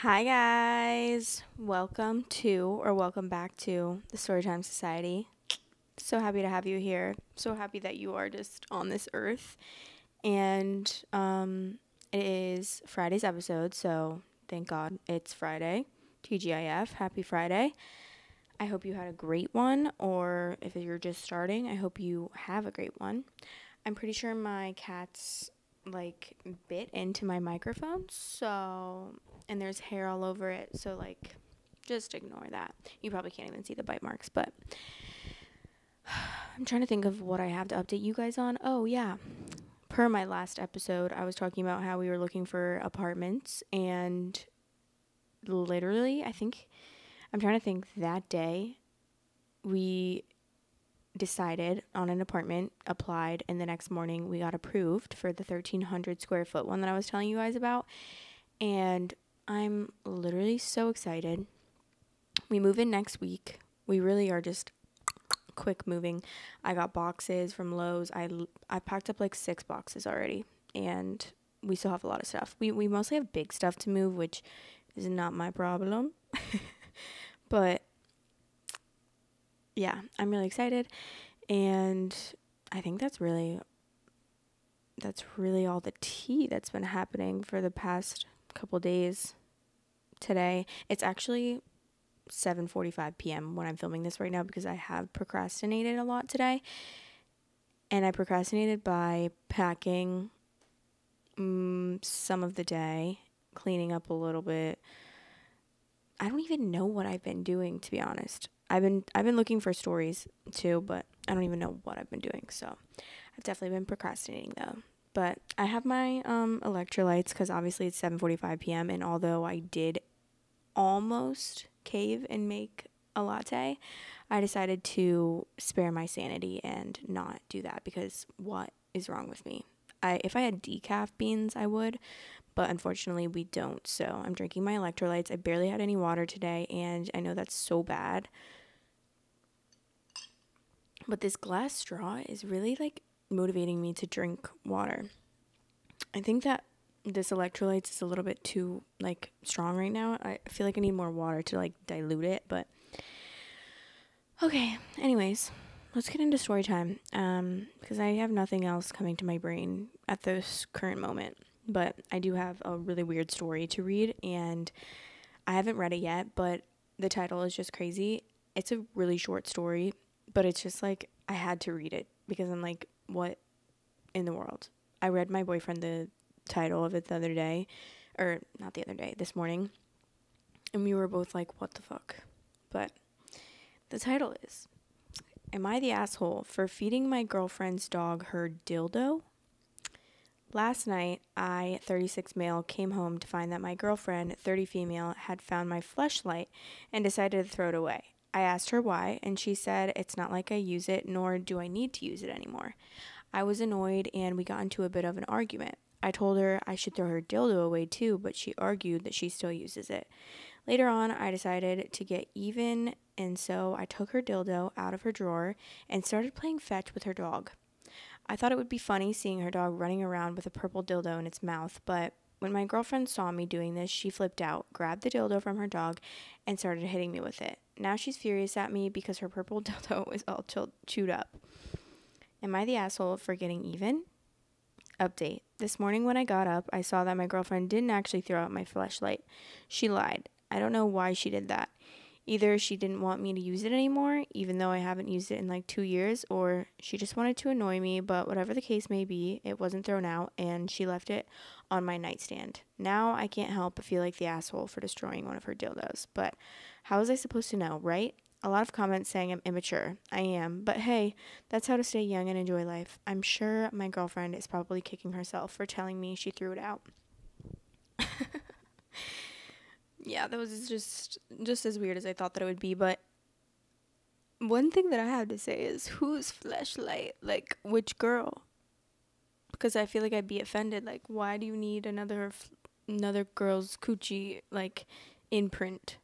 Hi guys, welcome back to the Storytime Society. So happy to have you here. So happy that you are just on this earth. And it is Friday's episode, so thank God it's Friday. TGIF, happy Friday. I hope you had a great one, or if you're just starting, I hope you have a great one. I'm pretty sure my cat's bit into my microphone, so, and there's hair all over it, so just ignore that. You probably can't even see the bite marks, but I'm trying to think of what I have to update you guys on. Oh yeah, per my last episode, I was talking about how we were looking for apartments, and literally, I'm trying to think, that day we decided on an apartment, applied, and the next morning we got approved for the 1,300 square foot one that I was telling you guys about. And I'm literally so excited. We move in next week. We really are just quick moving. I got boxes from Lowe's. I packed up 6 boxes already, and we still have a lot of stuff. We mostly have big stuff to move, which is not my problem. But yeah, I'm really excited, and I think that's really all the tea that's been happening for the past couple days. Today, it's actually 7:45 p.m. when I'm filming this right now because I have procrastinated a lot today, and I procrastinated by packing some of the day, cleaning up a little bit. I don't even know what I've been doing, to be honest. I've been looking for stories too, but I don't even know what I've been doing. So I've definitely been procrastinating though. But I have my electrolytes because obviously it's 7:45 p.m. and although I did almost cave and make a latte, I decided to spare my sanity and not do that because what is wrong with me? If I had decaf beans, I would, but unfortunately we don't. So I'm drinking my electrolytes. I barely had any water today, and I know that's so bad. But this glass straw is really motivating me to drink water. I think that this electrolytes is a little bit too strong right now. I feel like I need more water to dilute it, but okay. Anyways, let's get into story time. Because I have nothing else coming to my brain at this current moment. But I do have a really weird story to read, and I haven't read it yet, but the title is just crazy. It's a really short story, but it's just I had to read it because I'm what in the world? I read my boyfriend the title of it the other day, or not the other day, this morning, and we were both like, what the fuck? But the title is, Am I the asshole for feeding my girlfriend's dog her dildo? Last night, I, 36 male, came home to find that my girlfriend, 30 female, had found my fleshlight and decided to throw it away. I asked her why, and she said it's not like I use it, nor do I need to use it anymore. I was annoyed, and we got into a bit of an argument. I told her I should throw her dildo away too, but she argued that she still uses it. Later on, I decided to get even, and so I took her dildo out of her drawer and started playing fetch with her dog. I thought it would be funny seeing her dog running around with a purple dildo in its mouth, but when my girlfriend saw me doing this, she flipped out, grabbed the dildo from her dog, and started hitting me with it. Now she's furious at me because her purple dildo is all chewed up. Am I the asshole for getting even? Update. This morning when I got up, I saw that my girlfriend didn't actually throw out my fleshlight. She lied. I don't know why she did that. Either she didn't want me to use it anymore, even though I haven't used it in 2 years, or she just wanted to annoy me, but whatever the case may be, it wasn't thrown out, and she left it on my nightstand. Now I can't help but feel like the asshole for destroying one of her dildos, but how was I supposed to know, right? A lot of comments saying I'm immature. I am, but hey, that's how to stay young and enjoy life. I'm sure my girlfriend is probably kicking herself for telling me she threw it out. Yeah, that was just as weird as I thought that it would be, but one thing that I have to say is whose fleshlight? Which girl? Because I feel like I'd be offended. Why do you need another girl's coochie imprint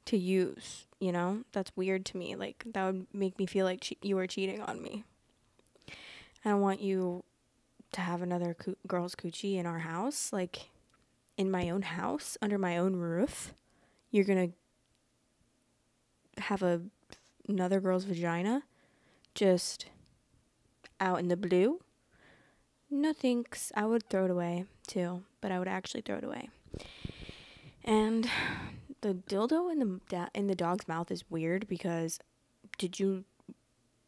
to use? That's weird to me. That would make me feel like you were cheating on me. I don't want you to have another girl's coochie in our house. in my own house, under my own roof, you're going to have another girl's vagina just out in the blue? No thanks. I would throw it away too, but I would actually throw it away. And the dildo in the dog's mouth is weird because did you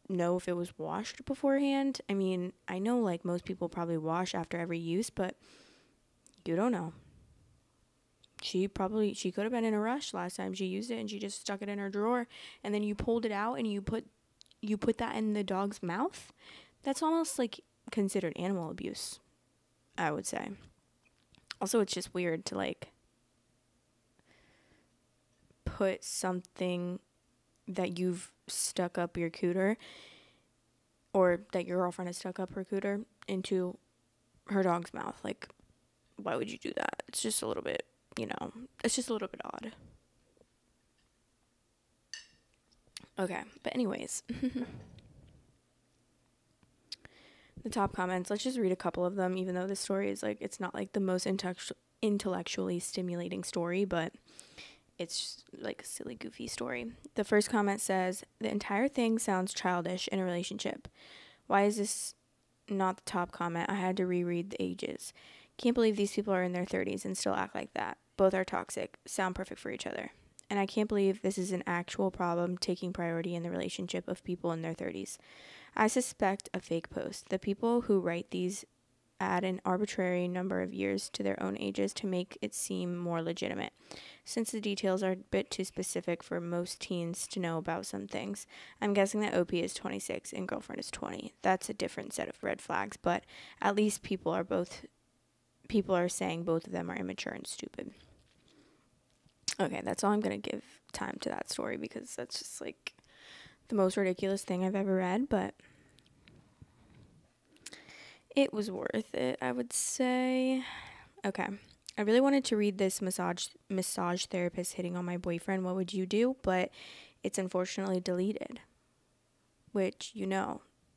know if it was washed beforehand? I mean, I know like most people probably wash after every use, but you don't know. She could have been in a rush last time she used it and she just stuck it in her drawer and then you pulled it out and you put that in the dog's mouth. That's almost like considered animal abuse, I would say. Also, it's just weird to like put something that you've stuck up your cooter or that your girlfriend has stuck up her cooter into her dog's mouth. Like, why would you do that? It's just a little bit, it's just a little bit odd. Okay, but anyways. The top comments, let's just read a couple of them, even though this story is like, it's not like the most intellectually stimulating story, but it's just like a silly, goofy story. The first comment says, the entire thing sounds childish in a relationship. Why is this not the top comment? I had to reread the ages. Can't believe these people are in their 30s and still act like that. Both are toxic, sound perfect for each other. And I can't believe this is an actual problem taking priority in the relationship of people in their 30s. I suspect a fake post. The people who write these add an arbitrary number of years to their own ages to make it seem more legitimate, since the details are a bit too specific for most teens to know about some things. I'm guessing that OP is 26 and girlfriend is 20. That's a different set of red flags, but at least people are saying both of them are immature and stupid. Okay, that's all I'm going to give time to that story because that's just like the most ridiculous thing I've ever read, but it was worth it, I would say. Okay. I really wanted to read this massage therapist hitting on my boyfriend, what would you do? But it's unfortunately deleted, which,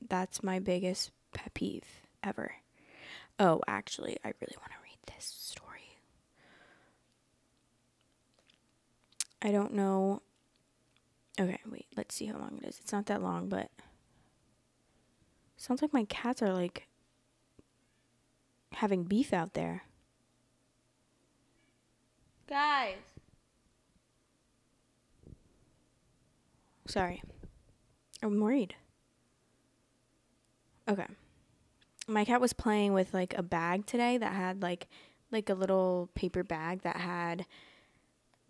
that's my biggest pet peeve ever. Oh, actually, I really want to read this story. I don't know. Okay, wait, let's see how long it is. It's not that long, but sounds like my cats are like having beef out there. Guys. Sorry. I'm worried. Okay. My cat was playing with like a bag today that had like a little paper bag that had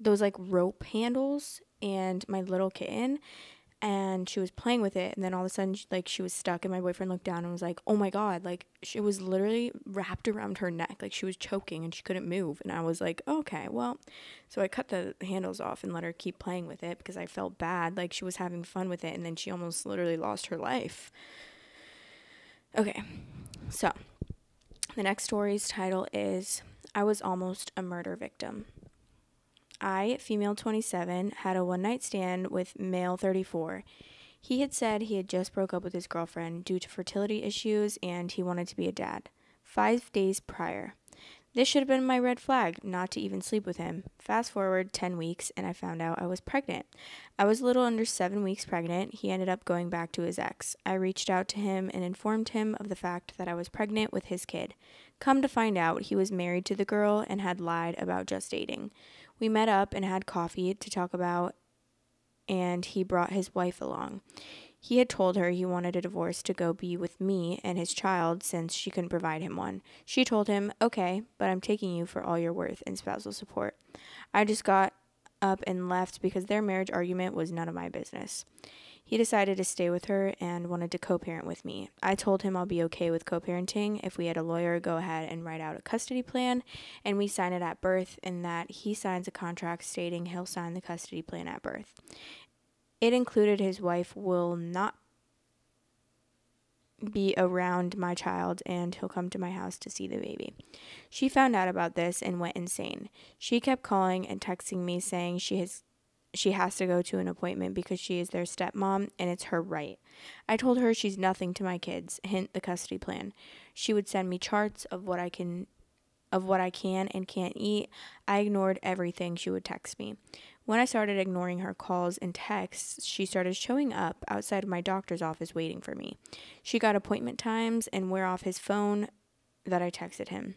those like rope handles, and my little kitten, and she was playing with it, and then all of a sudden she was stuck, and my boyfriend looked down and was like, oh my god, like she was literally wrapped around her neck, like she was choking and she couldn't move. And I was like, okay, well, so I cut the handles off and let her keep playing with it because I felt bad, like she was having fun with it, and then she almost literally lost her life. Okay, so the next story's title is I Was Almost a Murder Victim. I, female 27, had a one-night stand with male 34. He had said he had just broke up with his girlfriend due to fertility issues and he wanted to be a dad. 5 days prior. This should have been my red flag, not to even sleep with him. Fast forward 10 weeks and I found out I was pregnant. I was a little under 7 weeks pregnant. He ended up going back to his ex. I reached out to him and informed him of the fact that I was pregnant with his kid. Come to find out, he was married to the girl and had lied about just dating. We met up and had coffee to talk about, and he brought his wife along. He had told her he wanted a divorce to go be with me and his child since she couldn't provide him one. She told him, okay, but I'm taking you for all you're worth and spousal support. I just got up and left because their marriage argument was none of my business. He decided to stay with her and wanted to co-parent with me. I told him I'll be okay with co-parenting if we had a lawyer go ahead and write out a custody plan and we sign it at birth, and that he signs a contract stating he'll sign the custody plan at birth. It included his wife will not be around my child and he'll come to my house to see the baby. She found out about this and went insane. She kept calling and texting me saying she has to go to an appointment because she is their stepmom and it's her right. I told her she's nothing to my kids, hint the custody plan. She would send me charts of what I can of what I can and can't eat, I ignored everything she would text me. When I started ignoring her calls and texts, she started showing up outside of my doctor's office waiting for me. She got appointment times and where off his phone that I texted him.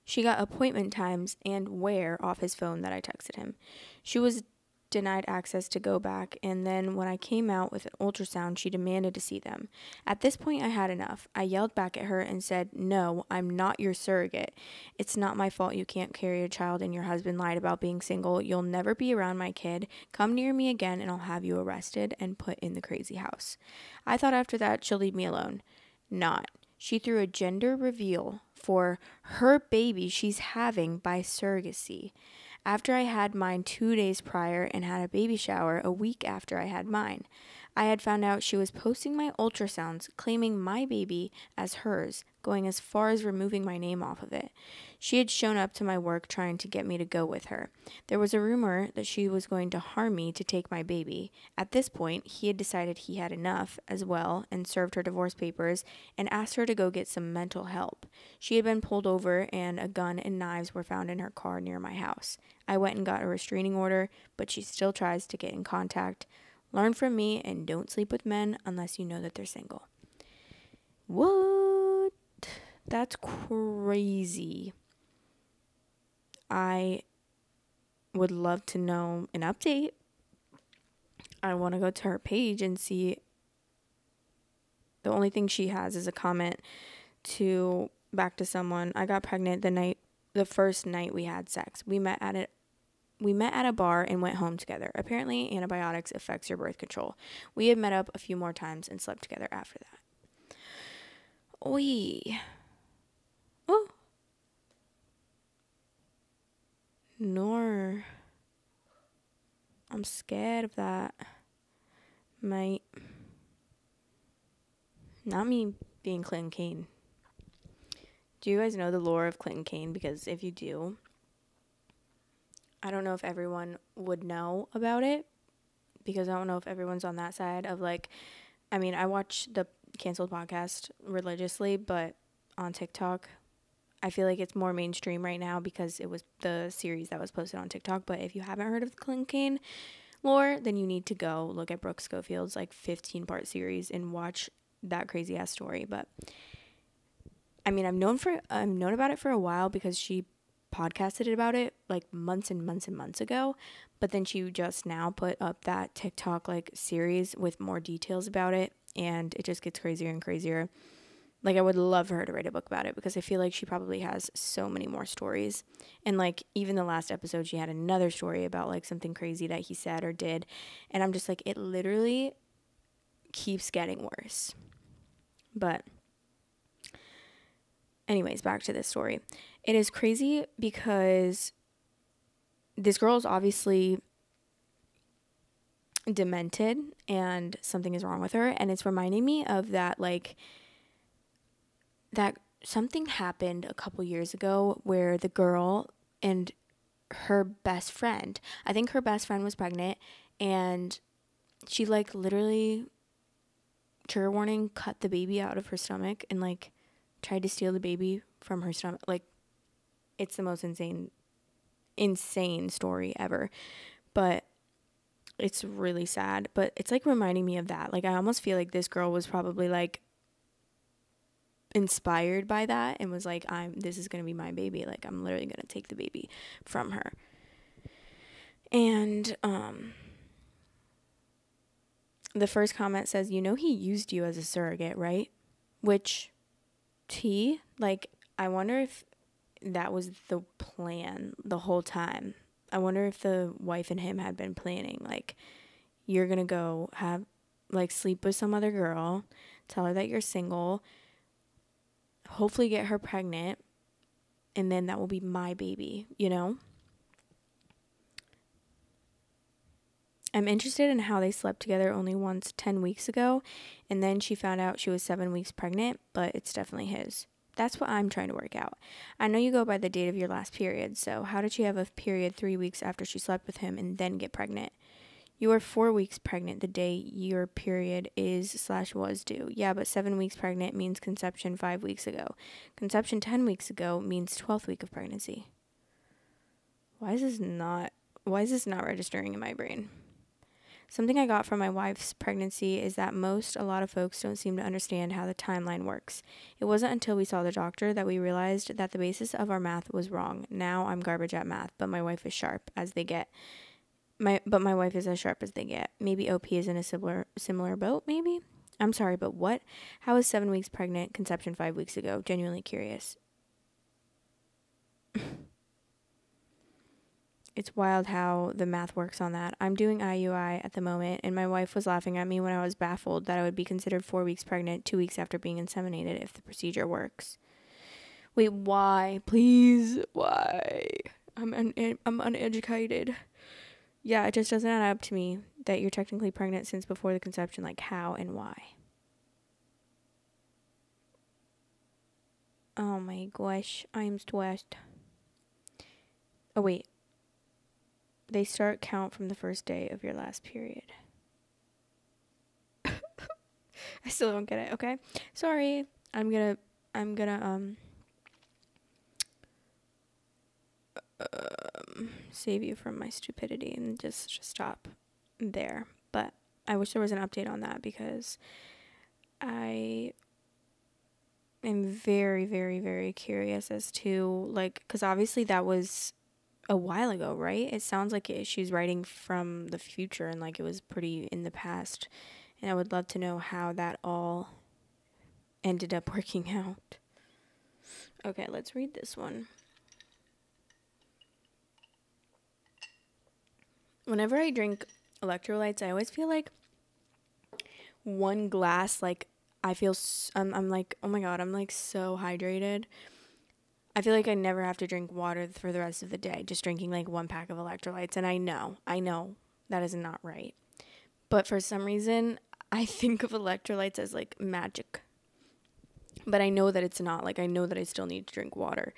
She got appointment times and where off his phone that I texted him. She was denied access to go back, and then when I came out with an ultrasound, she demanded to see them. At this point, I had enough. I yelled back at her and said, "No, I'm not your surrogate. It's not my fault you can't carry a child and your husband lied about being single. You'll never be around my kid. Come near me again and I'll have you arrested and put in the crazy house." I thought after that she'll leave me alone. Not. She threw a gender reveal for her baby she's having by surrogacy. After I had mine 2 days prior and had a baby shower a week after I had mine, I had found out she was posting my ultrasounds, claiming my baby as hers, going as far as removing my name off of it. She had shown up to my work trying to get me to go with her. There was a rumor that she was going to harm me to take my baby. At this point, he had decided he had enough as well and served her divorce papers and asked her to go get some mental help. She had been pulled over and a gun and knives were found in her car near my house. I went and got a restraining order, but she still tries to get in contact. Learn from me and don't sleep with men unless you know that they're single. What? That's crazy. I would love to know an update. I want to go to her page and see. The only thing she has is a comment to back to someone. I got pregnant the first night we had sex. We met at a bar and went home together. Apparently, antibiotics affects your birth control. We had met up a few more times and slept together after that. Oi. Oh. Nor. I'm scared of that. Not me being Clinton Kane. Do you guys know the lore of Clinton Kane? Because if you do, I don't know if everyone would know about it, because I don't know if everyone's on that side of I watch the Canceled podcast religiously, but on TikTok, I feel like it's more mainstream right now because it was the series that was posted on TikTok. But if you haven't heard of the Clinton Kane lore, then you need to go look at Brooke Schofield's 15-part series and watch that crazy ass story. But I've known about it for a while because she podcasted about it months and months and months ago, but then she just now put up that TikTok series with more details about it, and it just gets crazier and crazier. I would love for her to write a book about it because I feel like she probably has so many more stories. And even the last episode, she had another story about something crazy that he said or did, and I'm just it literally keeps getting worse. But anyways, back to this story. It is crazy because this girl is obviously demented and something is wrong with her. And it's reminding me of that something happened a couple years ago where the girl and her best friend, I think her best friend was pregnant, and she literally, trigger warning, cut the baby out of her stomach and tried to steal the baby from her stomach. It's the most insane story ever. But it's really sad. But it's reminding me of that. I almost feel like this girl was probably inspired by that and was this is gonna be my baby. I'm literally gonna take the baby from her. And the first comment says, he used you as a surrogate, right? Which I wonder if that was the plan the whole time. I wonder if the wife and him had been planning, you're gonna go have, sleep with some other girl, tell her that you're single, hopefully get her pregnant, and then that will be my baby, I'm interested in how they slept together only once 10 weeks ago, and then she found out she was 7 weeks pregnant, but it's definitely his. That's what I'm trying to work out. I know you go by the date of your last period, so how did she have a period 3 weeks after she slept with him and then get pregnant? You are 4 weeks pregnant the day your period is/was due. Yeah, but 7 weeks pregnant means conception 5 weeks ago. Conception 10 weeks ago means 12th week of pregnancy. Why is this not registering in my brain? Something I got from my wife's pregnancy is that a lot of folks don't seem to understand how the timeline works. It wasn't until we saw the doctor that we realized that the basis of our math was wrong. Now I'm garbage at math, but my wife is sharp as they get. My wife is as sharp as they get. Maybe OP is in a similar boat, maybe? I'm sorry, but what? How is 7 weeks pregnant, conception 5 weeks ago? Genuinely curious. It's wild how the math works on that. I'm doing IUI at the moment, and my wife was laughing at me when I was baffled that I would be considered 4 weeks pregnant 2 weeks after being inseminated if the procedure works. Wait, why? Please, why? I'm uneducated. Yeah, it just doesn't add up to me that you're technically pregnant since before the conception. Like, how and why? Oh my gosh, I'm stressed. Oh wait. They start count from the first day of your last period. I still don't get it, okay? Sorry. I'm gonna save you from my stupidity and just stop there. But I wish there was an update on that because I am very, very, very curious as to, like, because obviously that was a while ago, right? It sounds like she's writing from the future and like it was pretty in the past. And I would love to know how that all ended up working out. Okay, let's read this one. Whenever I drink electrolytes, I always feel like one glass, like I feel, I'm like, oh my God, I'm like so hydrated. I feel like I never have to drink water for the rest of the day, just drinking like one pack of electrolytes. And I know that is not right. But for some reason, I think of electrolytes as like magic. But I know that it's not. Like, I know that I still need to drink water.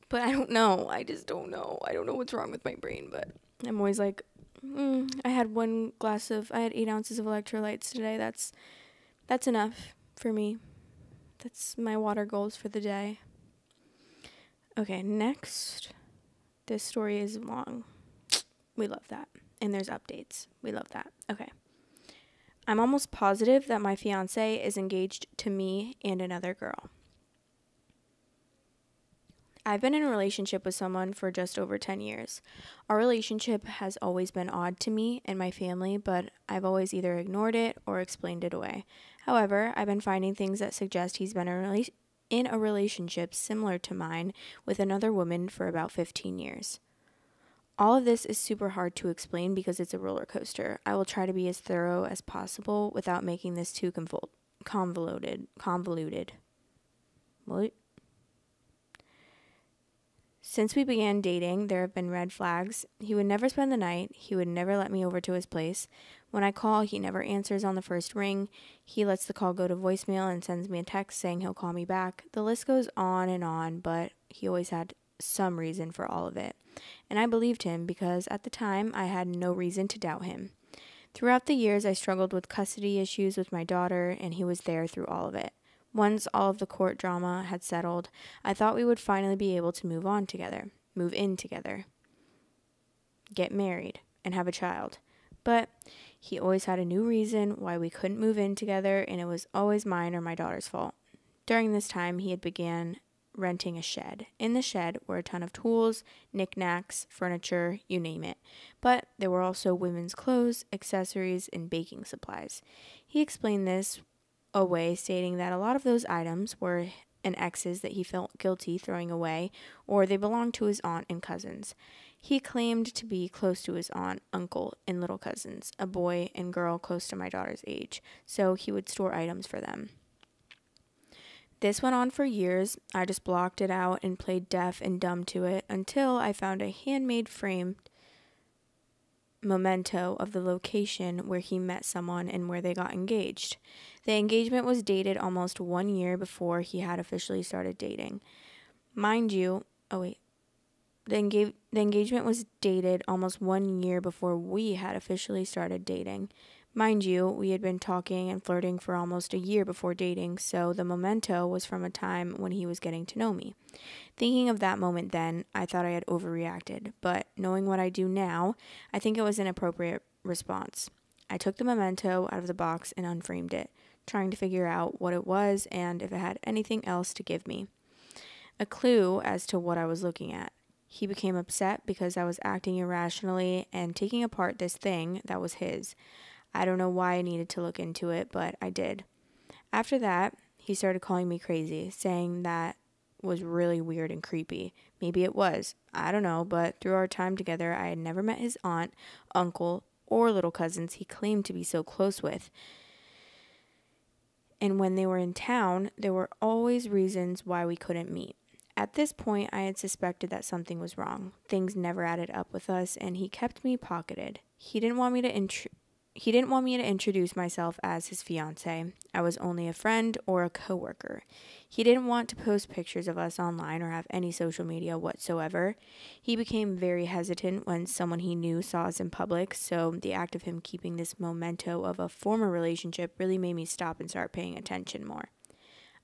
But I don't know. I just don't know. I don't know what's wrong with my brain. But I'm always like, I had 8 ounces of electrolytes today. That's enough for me. That's my water goals for the day. Okay, next. This story is long. We love that. And there's updates. We love that. Okay. I'm almost positive that my fiance is engaged to me and another girl. I've been in a relationship with someone for just over 10 years. Our relationship has always been odd to me and my family, but I've always either ignored it or explained it away. However, I've been finding things that suggest he's been in a relationship similar to mine with another woman for about 15 years. All of this is super hard to explain because it's a roller coaster. I will try to be as thorough as possible without making this too convoluted. What? Since we began dating, there have been red flags. He would never spend the night. He would never let me over to his place. When I call, he never answers on the first ring. He lets the call go to voicemail and sends me a text saying he'll call me back. The list goes on, but he always had some reason for all of it. And I believed him because at the time, I had no reason to doubt him. Throughout the years, I struggled with custody issues with my daughter, and he was there through all of it. Once all of the court drama had settled, I thought we would finally be able to move in together, get married, and have a child. But he always had a new reason why we couldn't move in together, and it was always mine or my daughter's fault. During this time, he had began renting a shed. In the shed were a ton of tools, knickknacks, furniture, you name it. But there were also women's clothes, accessories, and baking supplies. He explained this away, stating that a lot of those items were an ex's that he felt guilty throwing away, or they belonged to his aunt and cousins. He claimed to be close to his aunt, uncle, and little cousins, a boy and girl close to my daughter's age, so he would store items for them. This went on for years. I just blocked it out and played deaf and dumb to it until I found a handmade framed memento of the location where he met someone and where they got engaged. The engagement was dated almost 1 year before he had officially started dating. Mind you, The engagement was dated almost 1 year before we had officially started dating. Mind you, we had been talking and flirting for almost a year before dating, so the memento was from a time when he was getting to know me. Thinking of that moment then, I thought I had overreacted, but knowing what I do now, I think it was an appropriate response. I took the memento out of the box and unframed it, trying to figure out what it was and if it had anything else to give me. A clue as to what I was looking at. He became upset because I was acting irrationally and taking apart this thing that was his. I don't know why I needed to look into it, but I did. After that, he started calling me crazy, saying that was really weird and creepy. Maybe it was. I don't know, but through our time together, I had never met his aunt, uncle, or little cousins he claimed to be so close with. And when they were in town, there were always reasons why we couldn't meet. At this point, I had suspected that something was wrong. Things never added up with us, and he kept me pocketed. He didn't want me to introduce myself as his fiance. I was only a friend or a coworker. He didn't want to post pictures of us online or have any social media whatsoever. He became very hesitant when someone he knew saw us in public, so the act of him keeping this memento of a former relationship really made me stop and start paying attention more.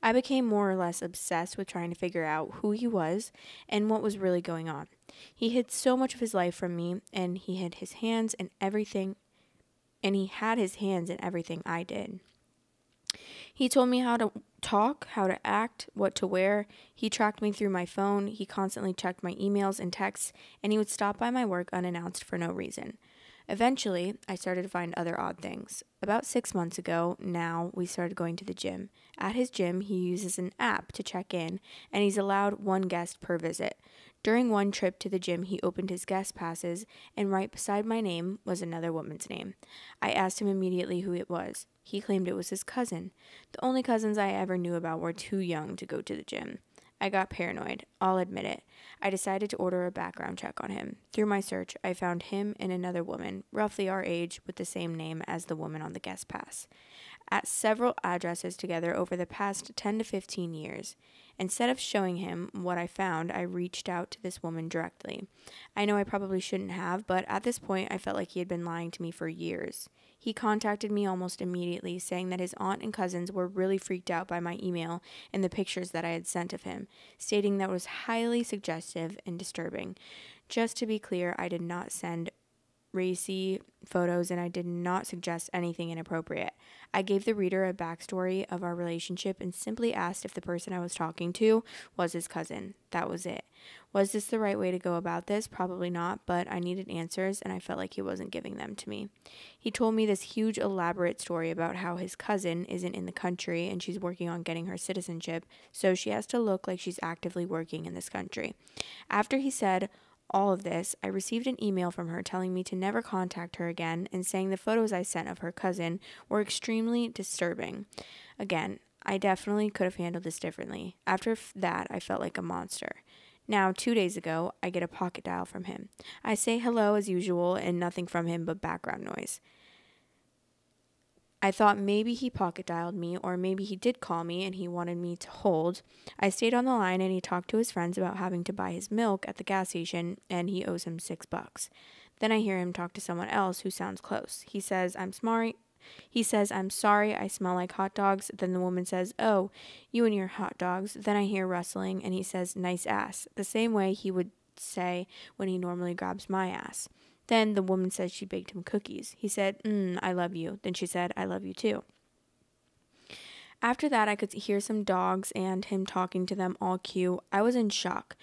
I became more or less obsessed with trying to figure out who he was and what was really going on. He hid so much of his life from me, and he had his hands in everything I did. He told me how to talk, how to act, what to wear. He tracked me through my phone. He constantly checked my emails and texts, and he would stop by my work unannounced for no reason. Eventually, I started to find other odd things. About 6 months ago, now, we started going to the gym. At his gym, he uses an app to check in, and he's allowed one guest per visit. During one trip to the gym, he opened his guest passes, and right beside my name was another woman's name. I asked him immediately who it was. He claimed it was his cousin. The only cousins I ever knew about were too young to go to the gym. I got paranoid, I'll admit it. I decided to order a background check on him. Through my search, I found him and another woman, roughly our age, with the same name as the woman on the guest pass, at several addresses together over the past 10 to 15 years. Instead of showing him what I found, I reached out to this woman directly. I know I probably shouldn't have, but at this point, I felt like he had been lying to me for years. He contacted me almost immediately, saying that his aunt and cousins were really freaked out by my email and the pictures that I had sent of him, stating that it was highly suggestive and disturbing. Just to be clear, I did not send racy photos and I did not suggest anything inappropriate. I gave the reader a backstory of our relationship and simply asked if the person I was talking to was his cousin. That was it. Was this the right way to go about this? Probably not, but I needed answers and I felt like he wasn't giving them to me. He told me this huge elaborate story about how his cousin isn't in the country and she's working on getting her citizenship, so she has to look like she's actively working in this country. After he said all of this, I received an email from her telling me to never contact her again and saying the photos I sent of her cousin were extremely disturbing. Again, I definitely could have handled this differently. After that, I felt like a monster. Now, 2 days ago, I get a pocket dial from him. I say hello as usual and nothing from him but background noise. I thought maybe he pocket dialed me or maybe he did call me and he wanted me to hold. I stayed on the line and he talked to his friends about having to buy his milk at the gas station and he owes him $6. Then I hear him talk to someone else who sounds close. He says, I'm sorry, I smell like hot dogs. Then the woman says, oh, you and your hot dogs. Then I hear rustling and he says, nice ass, the same way he would say when he normally grabs my ass. Then the woman said she baked him cookies. He said, I love you. Then she said, I love you too. After that, I could hear some dogs and him talking to them all cute. I was in shock.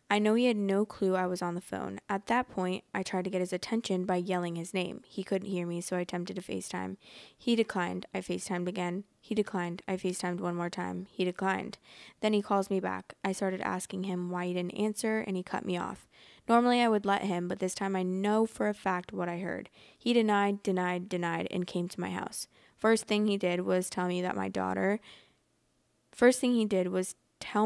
I know he had no clue I was on the phone. At that point, I tried to get his attention by yelling his name. He couldn't hear me, so I attempted to FaceTime. He declined. I FaceTimed again. He declined. I FaceTimed one more time. He declined. Then he calls me back. I started asking him why he didn't answer, and he cut me off. Normally I would let him, but this time I know for a fact what I heard. He denied, and came to my house. First thing he did was tell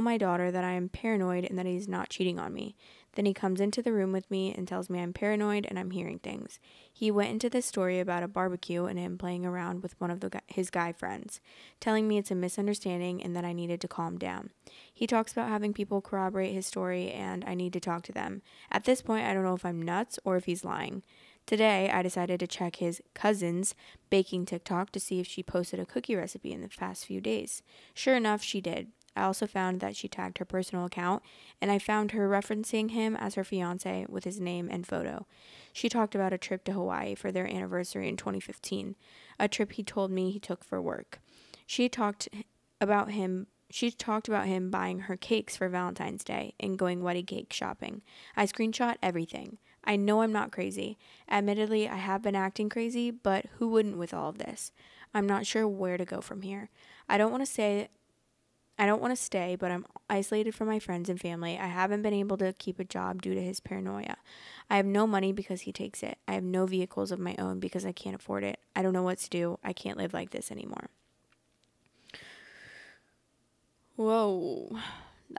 my daughter that I am paranoid and that he's not cheating on me. Then he comes into the room with me and tells me I'm paranoid and I'm hearing things. He went into this story about a barbecue and him playing around with one of his guy friends, telling me it's a misunderstanding and that I needed to calm down. He talks about having people corroborate his story and I need to talk to them. At this point, I don't know if I'm nuts or if he's lying. Today, I decided to check his cousin's baking TikTok to see if she posted a cookie recipe in the past few days. Sure enough, she did. I also found that she tagged her personal account, and I found her referencing him as her fiance with his name and photo. She talked about a trip to Hawaii for their anniversary in 2015, a trip he told me he took for work. She talked about him buying her cakes for Valentine's Day and going wedding cake shopping. I screenshot everything. I know I'm not crazy. Admittedly, I have been acting crazy, but who wouldn't with all of this? I'm not sure where to go from here. I don't want to stay, but I'm isolated from my friends and family. I haven't been able to keep a job due to his paranoia. I have no money because he takes it. I have no vehicles of my own because I can't afford it. I don't know what to do. I can't live like this anymore. Whoa.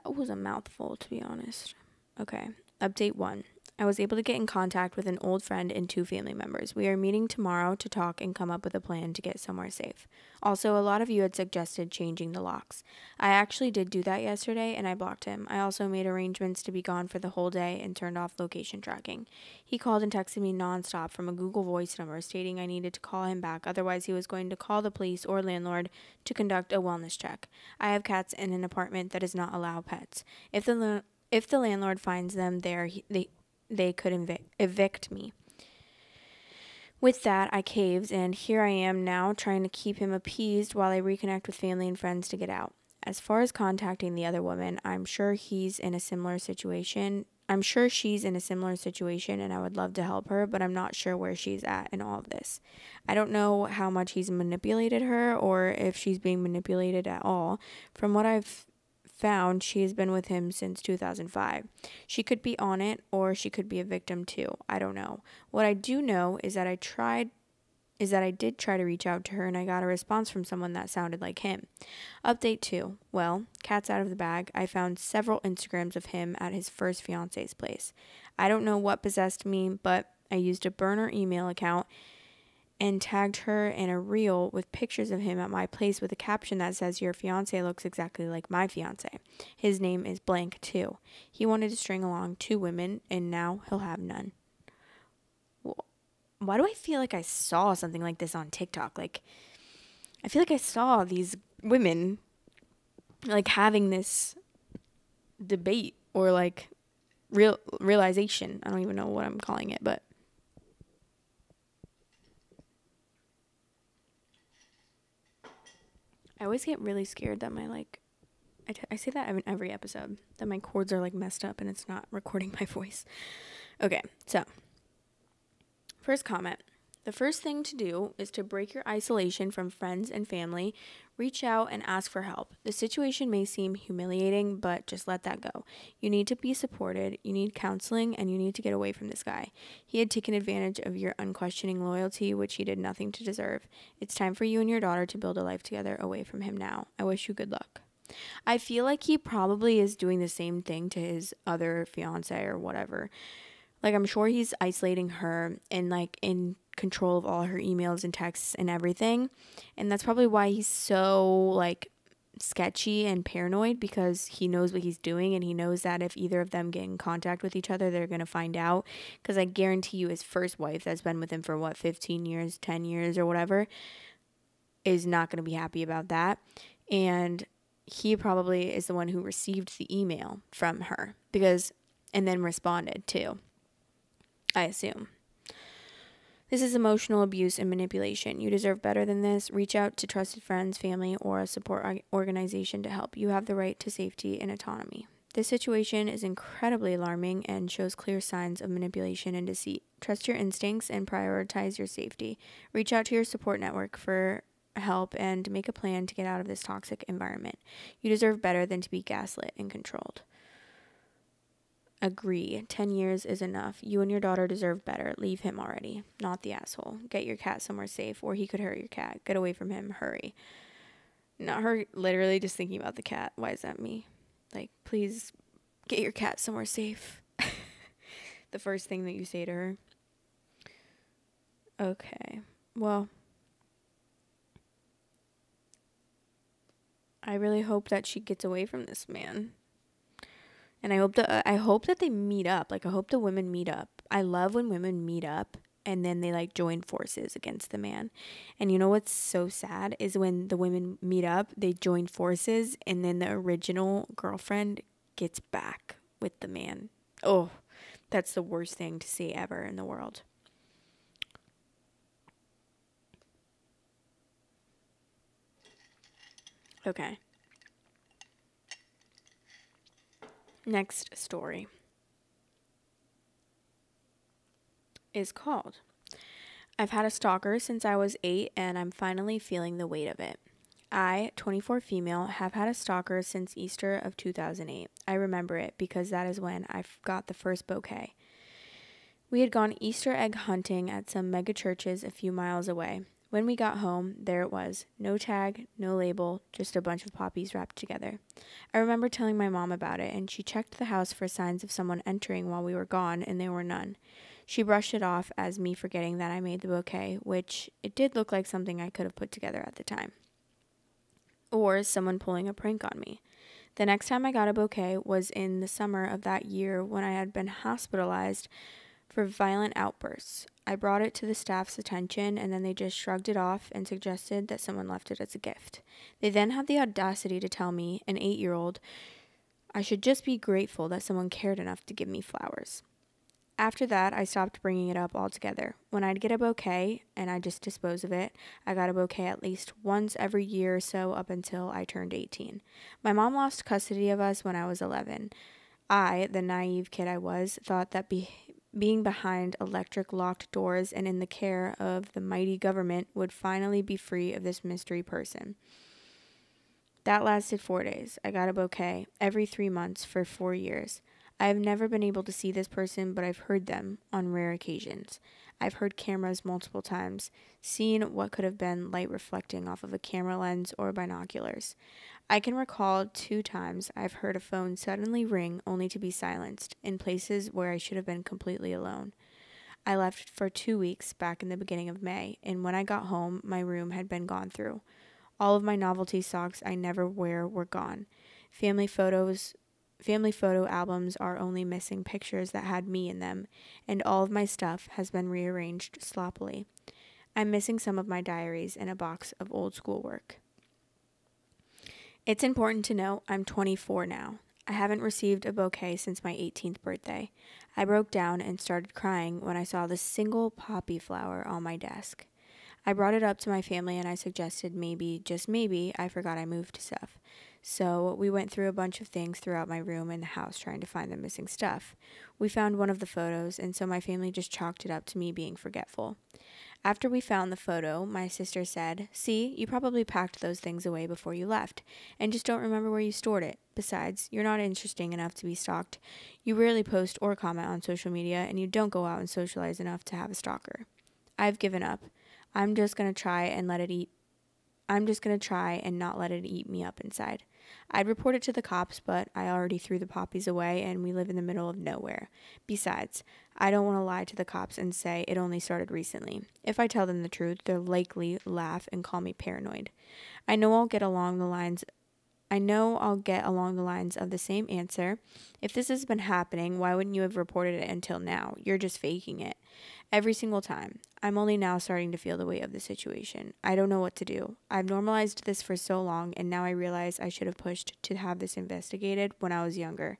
That was a mouthful, to be honest. Okay. Update 1. I was able to get in contact with an old friend and 2 family members. We are meeting tomorrow to talk and come up with a plan to get somewhere safe. Also, a lot of you had suggested changing the locks. I actually did do that yesterday and I blocked him. I also made arrangements to be gone for the whole day and turned off location tracking. He called and texted me nonstop from a Google Voice number stating I needed to call him back, otherwise he was going to call the police or landlord to conduct a wellness check. I have cats in an apartment that does not allow pets. If the landlord finds them there, they could evict me. With that, I caved, and here I am now trying to keep him appeased while I reconnect with family and friends to get out. As far as contacting the other woman, I'm sure she's in a similar situation, and I would love to help her, but I'm not sure where she's at in all of this. I don't know how much he's manipulated her or if she's being manipulated at all. From what I've found, she has been with him since 2005. She could be on it or she could be a victim too. I don't know. What I do know is that I did try to reach out to her and I got a response from someone that sounded like him. Update 2. Well, cat's out of the bag. I found several Instagrams of him at his first fiance's place. I don't know what possessed me, but I used a burner email account and tagged her in a reel with pictures of him at my place with a caption that says, "Your fiance looks exactly like my fiance. His name is blank too. He wanted to string along 2 women and now he'll have none." Why do I feel like I saw something like this on TikTok? Like, I feel like I saw these women like having this debate or like realization. I don't even know what I'm calling it, but I always get really scared that my I say that in every episode, that my cords are like messed up and it's not recording my voice. Okay, so first comment. The first thing to do is to break your isolation from friends and family. Reach out and ask for help. The situation may seem humiliating, but just let that go. You need to be supported, you need counseling, and you need to get away from this guy. He had taken advantage of your unquestioning loyalty, which he did nothing to deserve. It's time for you and your daughter to build a life together away from him now. I wish you good luck. I feel like he probably is doing the same thing to his other fiance or whatever. Like, I'm sure he's isolating her and like in control of all her emails and texts and everything. And that's probably why he's so like sketchy and paranoid, because he knows what he's doing and he knows that if either of them get in contact with each other, they're going to find out. Because I guarantee you his first wife that's been with him for 15 years, 10 years or whatever, is not going to be happy about that. And he probably is the one who received the email from her and then responded too, I assume. This is emotional abuse and manipulation. You deserve better than this. Reach out to trusted friends, family, or a support organization to help. You have the right to safety and autonomy. This situation is incredibly alarming and shows clear signs of manipulation and deceit. Trust your instincts and prioritize your safety. Reach out to your support network for help and make a plan to get out of this toxic environment. You deserve better than to be gaslit and controlled. Agree. 10 years is enough. You and your daughter deserve better. Leave him already. Not the asshole. Get your cat somewhere safe or he could hurt your cat. Get away from him. Hurry. Not her literally just thinking about the cat. Why is that me? Like, please get your cat somewhere safe. the first thing that you say to her? Okay. Well, I really hope that she gets away from this man. And I hope that they meet up. Like, I hope the women meet up. I love when women meet up and then they like join forces against the man. And you know what's so sad is when the women meet up, they join forces and then the original girlfriend gets back with the man. Oh, that's the worst thing to see ever in the world. Okay. Next story is called I've had a stalker since I was 8 and I'm finally feeling the weight of it. I, 24 female, have had a stalker since Easter of 2008. I remember it because that is when I got the first bouquet. We had gone Easter egg hunting at some mega churches a few miles away. When we got home, there it was. No tag, no label, just a bunch of poppies wrapped together. I remember telling my mom about it, and she checked the house for signs of someone entering while we were gone, and there were none. She brushed it off as me forgetting that I made the bouquet, which it did look like something I could have put together at the time. Or someone pulling a prank on me. The next time I got a bouquet was in the summer of that year when I had been hospitalized for violent outbursts. I brought it to the staff's attention and then they just shrugged it off and suggested that someone left it as a gift. They then had the audacity to tell me, an 8-year-old, I should just be grateful that someone cared enough to give me flowers. After that, I stopped bringing it up altogether. When I'd get a bouquet and I'd just dispose of it, I got a bouquet at least once every year or so up until I turned 18. My mom lost custody of us when I was 11. I, the naive kid I was, thought that being behind electric locked doors and in the care of the mighty government would finally be free of this mystery person. That lasted 4 days. I got a bouquet every 3 months for 4 years. I have never been able to see this person, but I've heard them on rare occasions. I've heard cameras multiple times, seen what could have been light reflecting off of a camera lens or binoculars. I can recall 2 times I've heard a phone suddenly ring only to be silenced in places where I should have been completely alone. I left for 2 weeks back in the beginning of May, and when I got home, my room had been gone through. All of my novelty socks I never wear were gone. Family photo albums are only missing pictures that had me in them, and all of my stuff has been rearranged sloppily. I'm missing some of my diaries and a box of old schoolwork. It's important to note I'm 24 now. I haven't received a bouquet since my 18th birthday. I broke down and started crying when I saw the single poppy flower on my desk. I brought it up to my family and I suggested maybe, just maybe, I forgot I moved stuff. So we went through a bunch of things throughout my room and the house trying to find the missing stuff. We found one of the photos, and so my family just chalked it up to me being forgetful. After we found the photo, my sister said, "See, you probably packed those things away before you left, and just don't remember where you stored it. Besides, you're not interesting enough to be stalked. You rarely post or comment on social media, and you don't go out and socialize enough to have a stalker. I've given up. I'm just going to try and not let it eat me up inside. I'd report it to the cops, but I already threw the poppies away and we live in the middle of nowhere. Besides, I don't want to lie to the cops and say it only started recently. If I tell them the truth, they'll likely laugh and call me paranoid. I know I'll get along the lines of the same answer. If this has been happening, why wouldn't you have reported it until now? You're just faking it. Every single time. I'm only now starting to feel the weight of the situation. I don't know what to do. I've normalized this for so long, and now I realize I should have pushed to have this investigated when I was younger.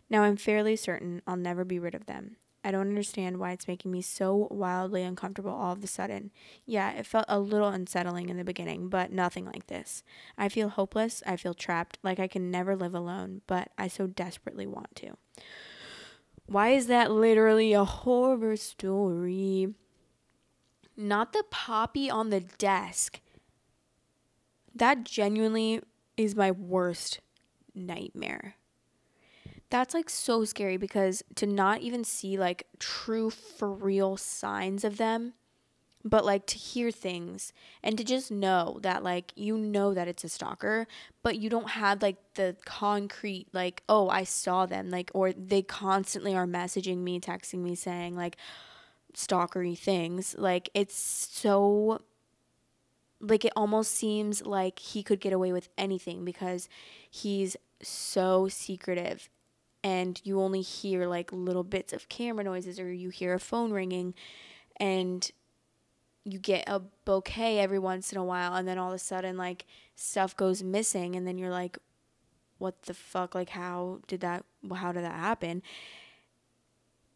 Now I'm fairly certain I'll never be rid of them. I don't understand why it's making me so wildly uncomfortable all of a sudden. Yeah, it felt a little unsettling in the beginning, but nothing like this. I feel hopeless, I feel trapped, like I can never live alone, but I so desperately want to." Why is that literally a horror story? Not the poppy on the desk. That genuinely is my worst nightmare. That's like so scary because to not even see like true for real signs of them, But like to hear things and to just know that like you know that it's a stalker, but you don't have like the concrete like, oh, I saw them, like, or they constantly are messaging me, texting me saying like stalkery things. Like it's so, like it almost seems like he could get away with anything because he's so secretive, and you only hear like little bits of camera noises, or you hear a phone ringing, and you get a bouquet every once in a while, and then all of a sudden like stuff goes missing, and then you're like, what the fuck, like how did that happen?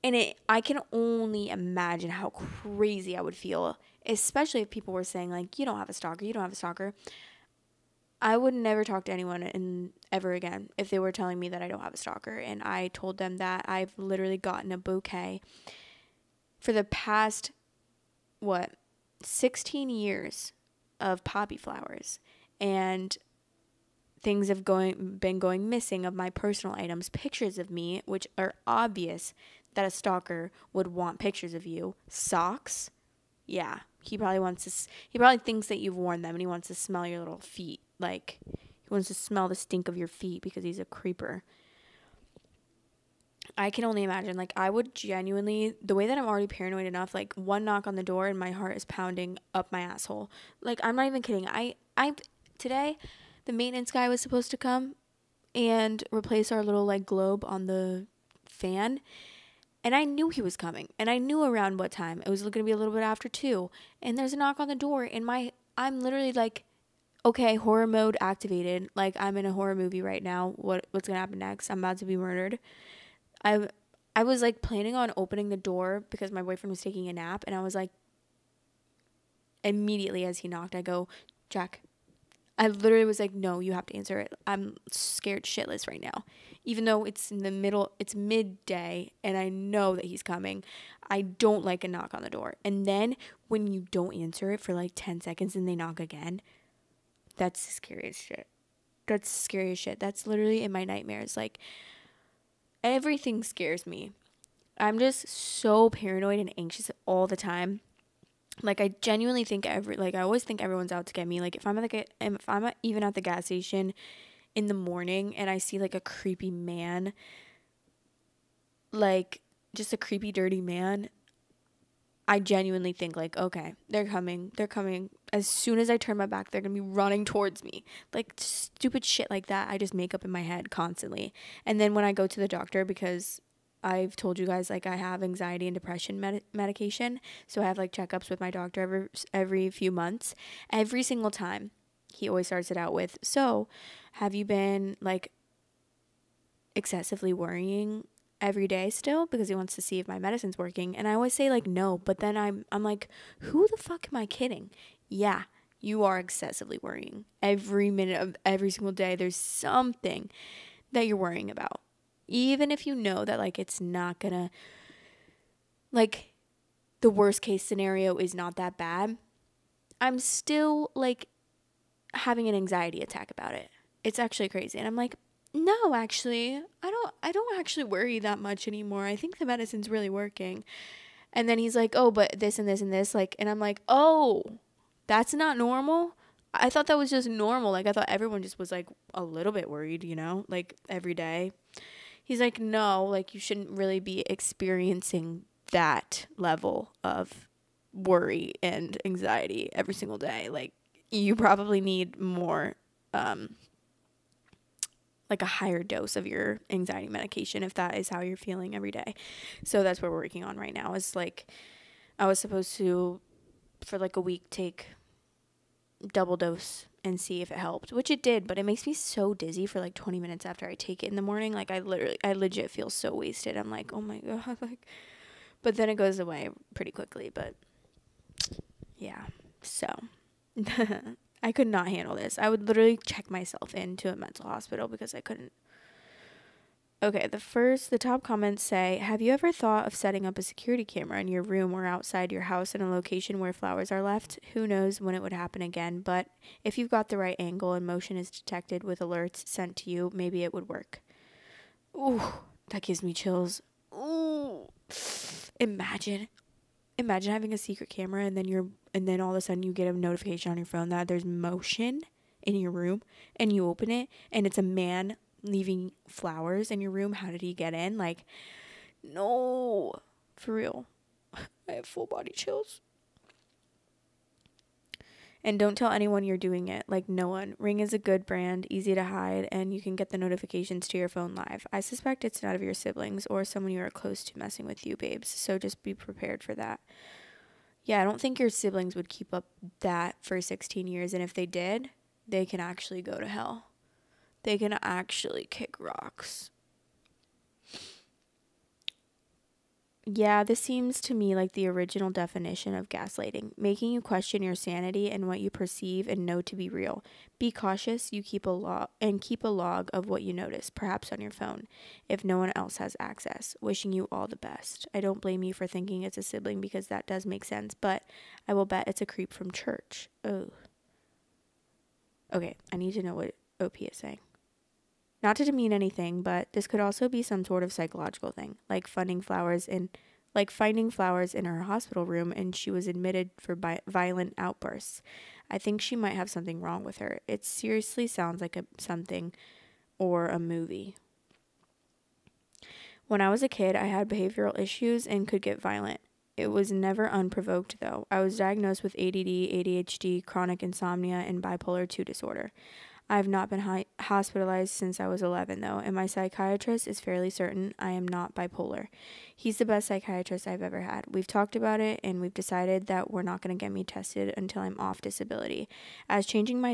And I can only imagine how crazy I would feel, especially if people were saying like, you don't have a stalker, you don't have a stalker. I would never talk to anyone ever again if they were telling me that I don't have a stalker. And I told them that I've literally gotten a bouquet for the past, 16 years of poppy flowers. And things have been going missing of my personal items, pictures of me, which are obvious that a stalker would want pictures of you. Socks. Yeah, he probably thinks that you've worn them, and he wants to smell your little feet. Like, he wants to smell the stink of your feet because he's a creeper. I can only imagine, like, I would genuinely, the way that I'm already paranoid enough, like, one knock on the door and my heart is pounding up my asshole. Like, I'm not even kidding. Today, the maintenance guy was supposed to come and replace our little, like, globe on the fan. And I knew he was coming, and I knew around what time. It was going to be a little bit after 2, and there's a knock on the door, and I'm literally like, okay, horror mode activated. Like, I'm in a horror movie right now. What's going to happen next? I'm about to be murdered. I was like planning on opening the door because my boyfriend was taking a nap, and I was like, immediately as he knocked, I go, Jack. I literally was like, no, you have to answer it. I'm scared shitless right now. Even though it's it's midday, and I know that he's coming. I don't like a knock on the door. And then when you don't answer it for like 10 seconds and they knock again, that's the scariest shit. That's the scariest shit. That's literally in my nightmares. Like, everything scares me. I'm just so paranoid and anxious all the time. Like, I genuinely think I always think everyone's out to get me. Like, if I'm even at the gas station in the morning and I see like a creepy man, like just a creepy dirty man, I genuinely think like, okay, they're coming. As soon as I turn my back, they're gonna be running towards me. Like, stupid shit like that I just make up in my head constantly. And then when I go to the doctor, because I've told you guys, like, I have anxiety and depression medication. So I have, like, checkups with my doctor every few months. Every single time, he always starts it out with, so, have you been, like, excessively worrying every day still? Because he wants to see if my medicine's working. And I always say, like, no. But then I'm like, who the fuck am I kidding? Yeah, you are excessively worrying. Every minute of every single day, there's something that you're worrying about. Even if you know that, like, it's not gonna, like, the worst case scenario is not that bad, I'm still, like, having an anxiety attack about it. It's actually crazy. And I'm like, no, actually, I don't actually worry that much anymore. I think the medicine's really working. And then he's like, oh, but this and this and this, like, and I'm like, oh, that's not normal? I thought that was just normal. Like, I thought everyone just was, like, a little bit worried, like, every day. He's like, no, like, you shouldn't really be experiencing that level of worry and anxiety every single day. Like, you probably need more, like a higher dose of your anxiety medication if that is how you're feeling every day. So that's what we're working on right now. Is like, I was supposed to, for like a week, take double dose and see if it helped, which it did, but it makes me so dizzy for like 20 minutes after I take it in the morning. Like, I legit feel so wasted. I'm like, oh my God, like, but then it goes away pretty quickly. But yeah, so I could not handle this. I would literally check myself into a mental hospital because I couldn't. Okay, the top comments say, have you ever thought of setting up a security camera in your room or outside your house in a location where flowers are left? Who knows when it would happen again, but if you've got the right angle and motion is detected with alerts sent to you, maybe it would work. Ooh, that gives me chills. Ooh, imagine. imagine having a secret camera and then all of a sudden you get a notification on your phone that there's motion in your room, and you open it and it's a man leaving flowers in your room. How did he get in? Like, no, for real. I have full body chills. And don't tell anyone you're doing it. Like, no one. Ring is a good brand, easy to hide, and you can get the notifications to your phone live. I suspect it's none of your siblings or someone you are close to messing with you, babes. So just be prepared for that. Yeah, I don't think your siblings would keep up that for 16 years. And if they did, they can actually go to hell. They can actually kick rocks. Yeah, this seems to me like the original definition of gaslighting, making you question your sanity and what you perceive and know to be real. Be cautious, you keep a log of what you notice, perhaps on your phone, if no one else has access. Wishing you all the best. I don't blame you for thinking it's a sibling because that does make sense, but I will bet it's a creep from church. Oh. Okay, I need to know what OP is saying. Not to demean anything, but this could also be some sort of psychological thing, like finding flowers in her hospital room, and she was admitted for violent outbursts. I think she might have something wrong with her. It seriously sounds like something or a movie. When I was a kid, I had behavioral issues and could get violent. It was never unprovoked, though. I was diagnosed with ADD, ADHD, chronic insomnia, and bipolar 2 disorder. I've not been hospitalized since I was 11, though, and my psychiatrist is fairly certain I am not bipolar. He's the best psychiatrist I've ever had. We've talked about it, and we've decided that we're not going to get me tested until I'm off disability, as changing my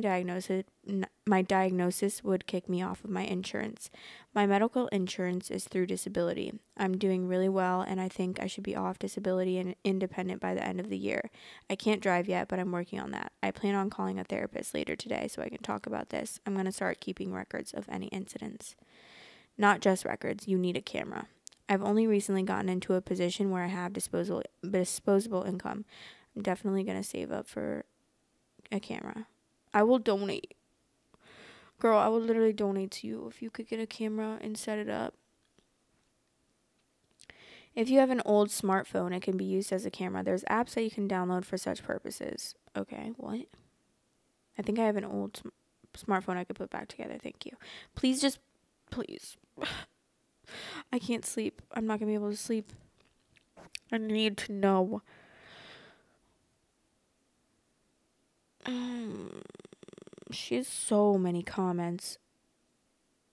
diagnosis would kick me off of my insurance. My medical insurance is through disability. I'm doing really well, and I think I should be off disability and independent by the end of the year. I can't drive yet, but I'm working on that. I plan on calling a therapist later today so I can talk about this. I'm going to start keeping records of any incidents. Not just records, you need a camera. I've only recently gotten into a position where I have disposable income. I'm definitely going to save up for a camera. I will donate. Girl, I would literally donate to you if you could get a camera and set it up. If you have an old smartphone, it can be used as a camera. There's apps that you can download for such purposes. Okay, what? I think I have an old smartphone I could put back together. Thank you. Please. I can't sleep. I'm not going to be able to sleep. I need to know. She has so many comments.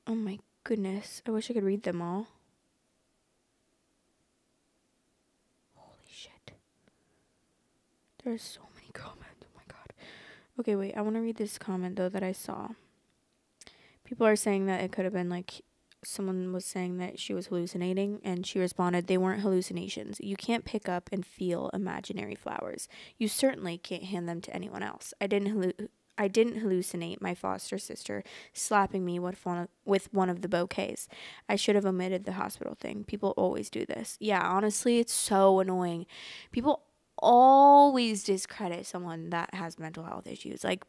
Oh my goodness. I wish I could read them all. Holy shit. There's so many comments. Oh my god. Okay, wait. I want to read this comment, though, that I saw. People are saying that it could have been like someone was saying that she was hallucinating, and she responded, they weren't hallucinations. You can't pick up and feel imaginary flowers. You certainly can't hand them to anyone else. I didn't hallucinate my foster sister slapping me with one of the bouquets. I should have omitted the hospital thing. People always do this. Yeah, honestly, it's so annoying. People always discredit someone that has mental health issues. Like,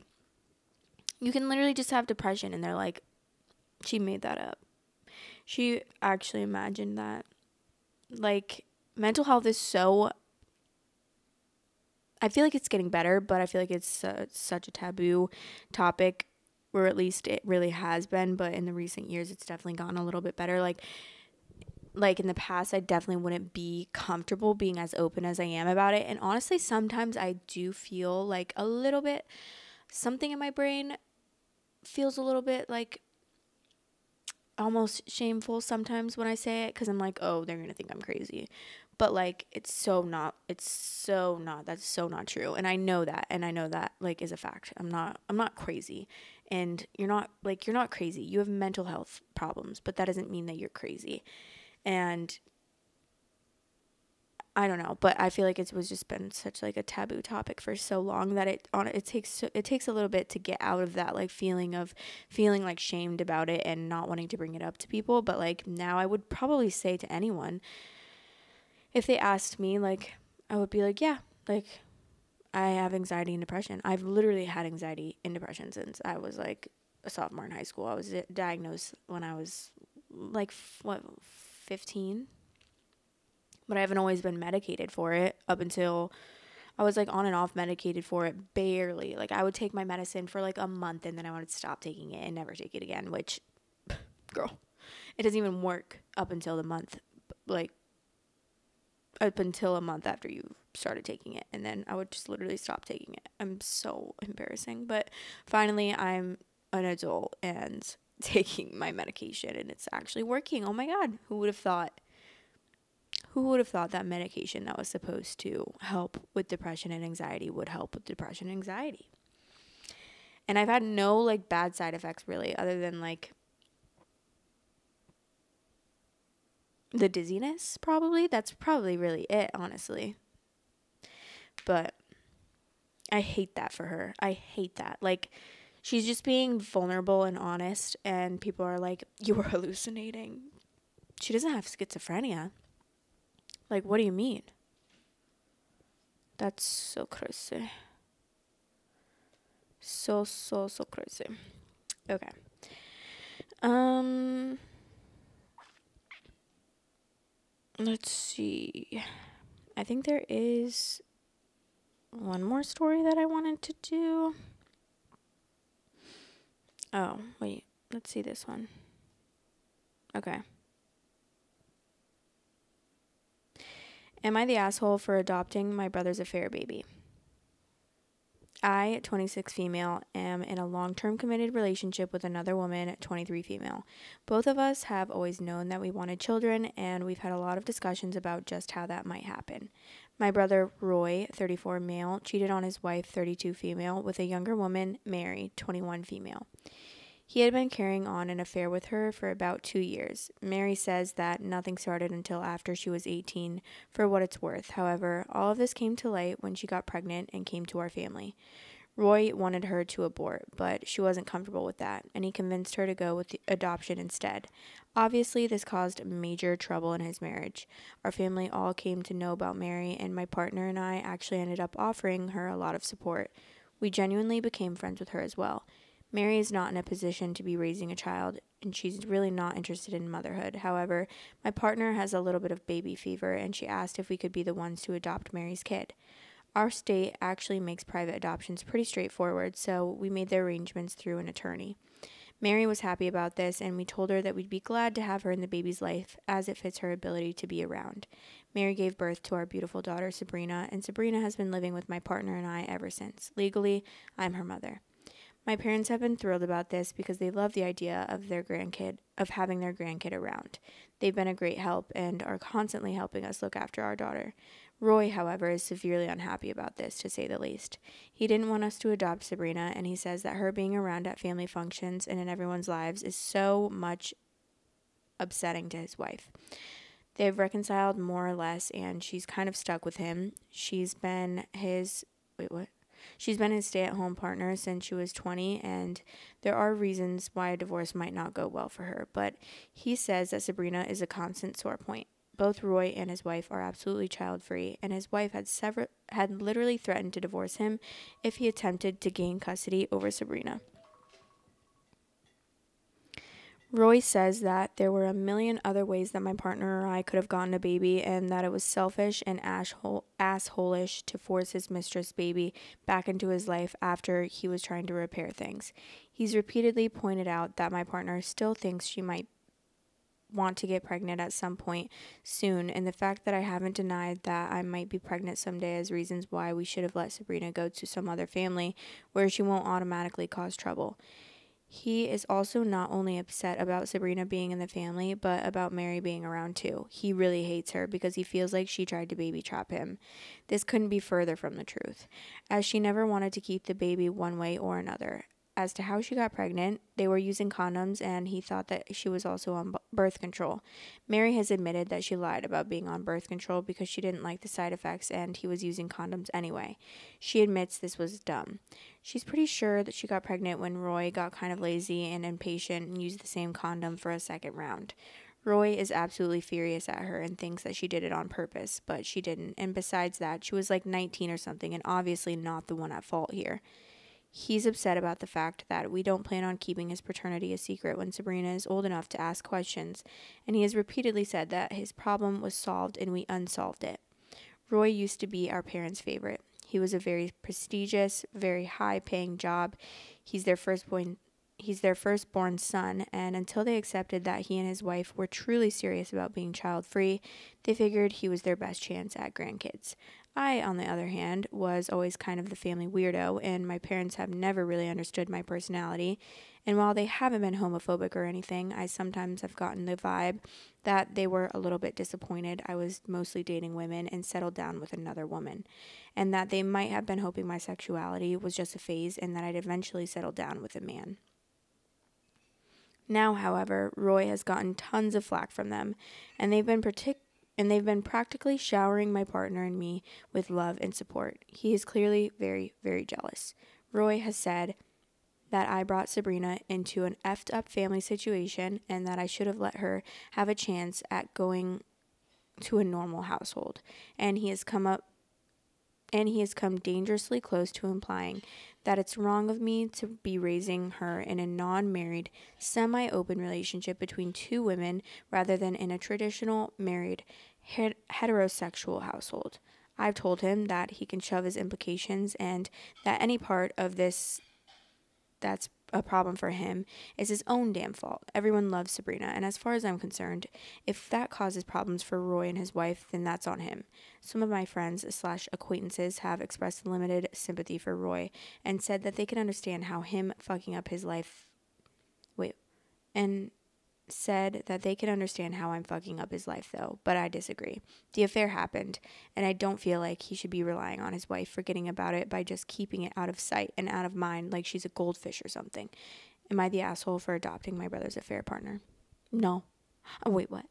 you can literally just have depression, and they're like, she made that up. She actually imagined that. Like, mental health is so... I feel like it's getting better, but I feel like it's such a taboo topic, or at least it really has been, but in the recent years, it's definitely gotten a little bit better. Like in the past, I definitely wouldn't be comfortable being as open as I am about it. And honestly, sometimes I do feel like a little bit, something in my brain feels a little bit like almost shameful sometimes when I say it, because I'm like, oh, they're gonna think I'm crazy, but like that's so not true, and I know that like is a fact. I'm not crazy, and you're not crazy. You have mental health problems, but that doesn't mean that you're crazy. And I don't know, but I feel like it was just been such like a taboo topic for so long that it takes a little bit to get out of that like feeling like shamed about it and not wanting to bring it up to people. But like now I would probably say to anyone, if they asked me, like I would be like, yeah, like I have anxiety and depression. I've literally had anxiety and depression since I was like a sophomore in high school. I was diagnosed when I was like 15. but I haven't always been medicated for it up until I was like on and off medicated for it barely. Like I would take my medicine for like a month and then I would stop taking it and never take it again, which, girl, it doesn't even work up until the month, like up until a month after you started taking it. And then I would just literally stop taking it. I'm so embarrassing. But finally, I'm an adult and taking my medication and it's actually working. Oh my God. Who would have thought? Who would have thought that medication that was supposed to help with depression and anxiety would help with depression and anxiety? And I've had no like bad side effects really, other than like the dizziness, probably. That's probably really it, honestly. But I hate that for her. I hate that. Like, she's just being vulnerable and honest, and people are like, you were hallucinating. She doesn't have schizophrenia. Like, what do you mean? That's so crazy. So crazy. Okay. Let's see. I think there is one more story that I wanted to do. Oh, wait. Let's see this one. Okay. Am I the asshole for adopting my brother's affair baby? I, 26 female, am in a long-term committed relationship with another woman, 23 female. Both of us have always known that we wanted children, and we've had a lot of discussions about just how that might happen. My brother, Roy, 34 male, cheated on his wife, 32 female, with a younger woman, Mary, 21 female. He had been carrying on an affair with her for about 2 years. Mary says that nothing started until after she was 18, for what it's worth. However, all of this came to light when she got pregnant and came to our family. Roy wanted her to abort, but she wasn't comfortable with that, and he convinced her to go with the adoption instead. Obviously, this caused major trouble in his marriage. Our family all came to know about Mary, and my partner and I actually ended up offering her a lot of support. We genuinely became friends with her as well. Mary is not in a position to be raising a child, and she's really not interested in motherhood. However, my partner has a little bit of baby fever, and she asked if we could be the ones to adopt Mary's kid. Our state actually makes private adoptions pretty straightforward, so we made the arrangements through an attorney. Mary was happy about this, and we told her that we'd be glad to have her in the baby's life, as it fits her ability to be around. Mary gave birth to our beautiful daughter, Sabrina, and Sabrina has been living with my partner and I ever since. Legally, I'm her mother. My parents have been thrilled about this because they love the idea of having their grandkid around. They've been a great help and are constantly helping us look after our daughter. Roy, however, is severely unhappy about this, to say the least. He didn't want us to adopt Sabrina, and he says that her being around at family functions and in everyone's lives is so much upsetting to his wife. They've reconciled more or less, and she's kind of stuck with him. She's been his stay-at-home partner since she was 20, and there are reasons why a divorce might not go well for her, but he says that Sabrina is a constant sore point. Both Roy and his wife are absolutely child-free, and his wife had literally threatened to divorce him if he attempted to gain custody over Sabrina. Roy says that there were a million other ways that my partner or I could have gotten a baby, and that it was selfish and asshole-ish to force his mistress baby back into his life after he was trying to repair things. He's repeatedly pointed out that my partner still thinks she might want to get pregnant at some point soon, and the fact that I haven't denied that I might be pregnant someday as reasons why we should have let Sabrina go to some other family where she won't automatically cause trouble. He is also not only upset about Sabrina being in the family, but about Mary being around too. He really hates her because he feels like she tried to baby trap him. This couldn't be further from the truth, as she never wanted to keep the baby one way or another. As to how she got pregnant, they were using condoms, and he thought that she was also on birth control. Mary has admitted that she lied about being on birth control because she didn't like the side effects and he was using condoms anyway. She admits this was dumb. She's pretty sure that she got pregnant when Roy got kind of lazy and impatient and used the same condom for a second round. Roy is absolutely furious at her and thinks that she did it on purpose, but she didn't. And besides that, she was like 19 or something and obviously not the one at fault here. He's upset about the fact that we don't plan on keeping his paternity a secret when Sabrina is old enough to ask questions, and he has repeatedly said that his problem was solved and we unsolved it. Roy used to be our parents' favorite. He was a very prestigious, very high-paying job. He's their firstborn son, and until they accepted that he and his wife were truly serious about being child-free, they figured he was their best chance at grandkids. I, on the other hand, was always kind of the family weirdo, and my parents have never really understood my personality. And while they haven't been homophobic or anything, I sometimes have gotten the vibe that they were a little bit disappointed I was mostly dating women and settled down with another woman, and that they might have been hoping my sexuality was just a phase and that I'd eventually settle down with a man. Now, however, Roy has gotten tons of flack from them, and they've been practically showering my partner and me with love and support. He is clearly very, very jealous. Roy has said that I brought Sabrina into an effed up family situation and that I should have let her have a chance at going to a normal household. And he has come dangerously close to implying that it's wrong of me to be raising her in a non-married, semi-open relationship between two women rather than in a traditional married heterosexual household. I've told him that he can shove his implications and that any part of this that's a problem for him is his own damn fault. Everyone loves Sabrina, and as far as I'm concerned, if that causes problems for Roy and his wife, then that's on him. Some of my friends/acquaintances have expressed limited sympathy for Roy and said that they can understand how him fucking up his life and said that they can understand how I'm fucking up his life, though, but I disagree. The affair happened, and I don't feel like he should be relying on his wife forgetting about it by just keeping it out of sight and out of mind like she's a goldfish or something. Am I the asshole for adopting my brother's affair partner? No. Oh, wait, what?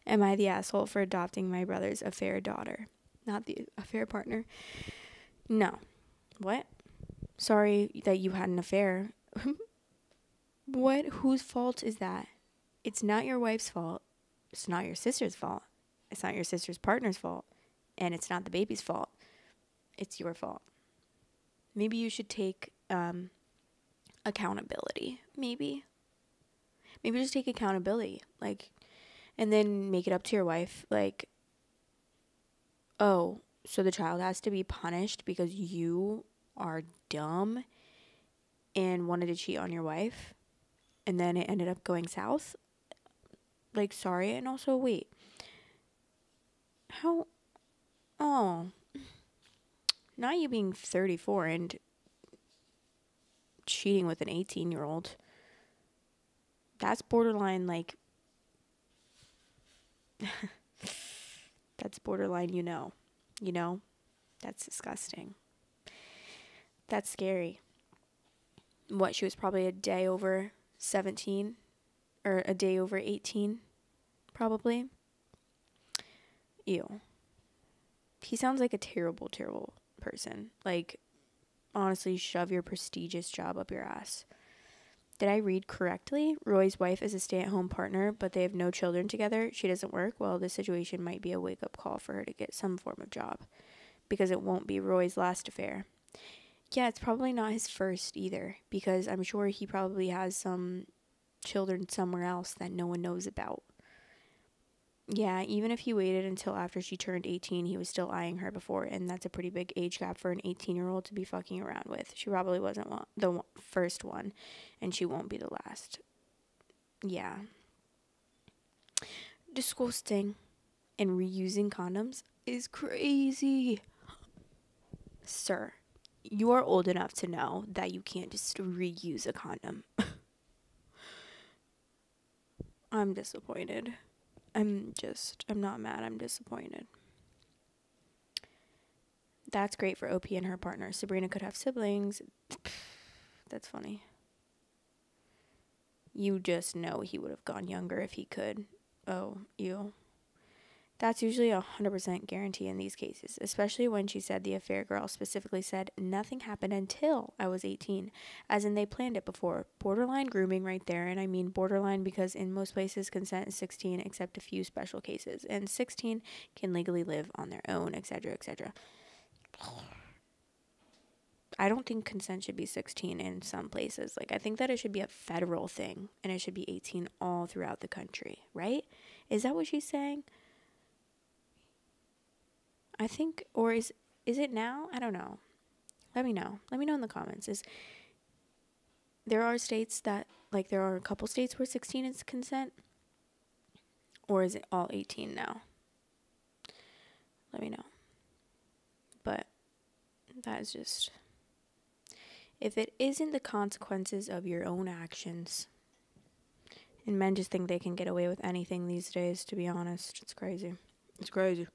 Am I the asshole for adopting my brother's affair daughter? Not the affair partner? No. What? Sorry that you had an affair. What? Whose fault is that? It's not your wife's fault. It's not your sister's fault. It's not your sister's partner's fault. And it's not the baby's fault. It's your fault. Maybe you should take accountability. Maybe just take accountability. And then make it up to your wife. Oh, so the child has to be punished because you are dumb and wanted to cheat on your wife? And then it ended up going south? Sorry. And also, wait. How? Oh. Not you being 34 and cheating with an 18-year-old. That's borderline, that's borderline, you know. That's disgusting. That's scary. What, she was probably a day over 17 or a day over 18, probably. Ew. He sounds like a terrible, terrible person. Honestly, shove your prestigious job up your ass. Did I read correctly? Roy's wife is a stay-at-home partner, but they have no children together. She doesn't work. Well, this situation might be a wake-up call for her to get some form of job, because it won't be Roy's last affair. Yeah, it's probably not his first either, because I'm sure he probably has some children somewhere else that no one knows about. Yeah, even if he waited until after she turned 18, he was still eyeing her before, and that's a pretty big age gap for an 18-year-old to be fucking around with. She probably wasn't the first one, and she won't be the last. Yeah. Disgusting. And reusing condoms is crazy. Sir, you are old enough to know that you can't just reuse a condom. I'm disappointed. I'm not mad. I'm disappointed. That's great for OP and her partner. Sabrina could have siblings. That's funny. You just know he would have gone younger if he could. Oh, you. That's usually 100% guarantee in these cases, especially when she said the affair girl specifically said nothing happened until I was 18, as in they planned it before. Borderline grooming right there, and I mean borderline because in most places consent is 16 except a few special cases, and 16 can legally live on their own, etc., etc. I don't think consent should be 16 in some places. Like, I think that it should be a federal thing and it should be 18 all throughout the country, right? Is that what she's saying? I think, or is it now? I don't know. Let me know. Let me know in the comments. There are states that, like, there are a couple states where 16 is consent, or is it all 18 now? Let me know. But that is just, if it isn't the consequences of your own actions, and men just think they can get away with anything these days, to be honest. It's crazy. It's crazy.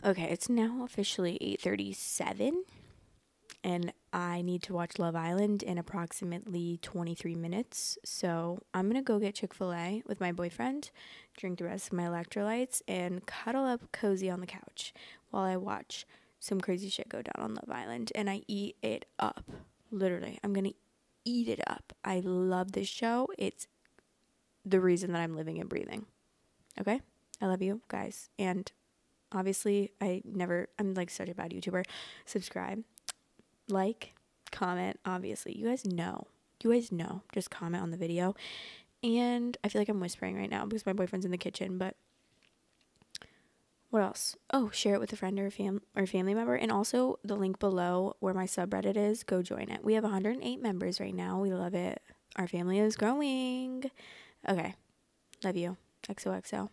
Okay, it's now officially 8:37, and I need to watch Love Island in approximately 23 minutes. So I'm going to go get Chick-fil-A with my boyfriend, drink the rest of my electrolytes, and cuddle up cozy on the couch while I watch some crazy shit go down on Love Island, and I eat it up. Literally, I'm going to eat it up. I love this show. It's the reason that I'm living and breathing. Okay? I love you guys. And obviously, I'm like such a bad YouTuber. Subscribe, like, comment. Obviously, you guys know. Just comment on the video. And I feel like I'm whispering right now because my boyfriend's in the kitchen. But what else? Oh, share it with a friend or a family member. And also the link below where my subreddit is. Go join it. We have 108 members right now. We love it. Our family is growing. Okay. Love you. XOXO.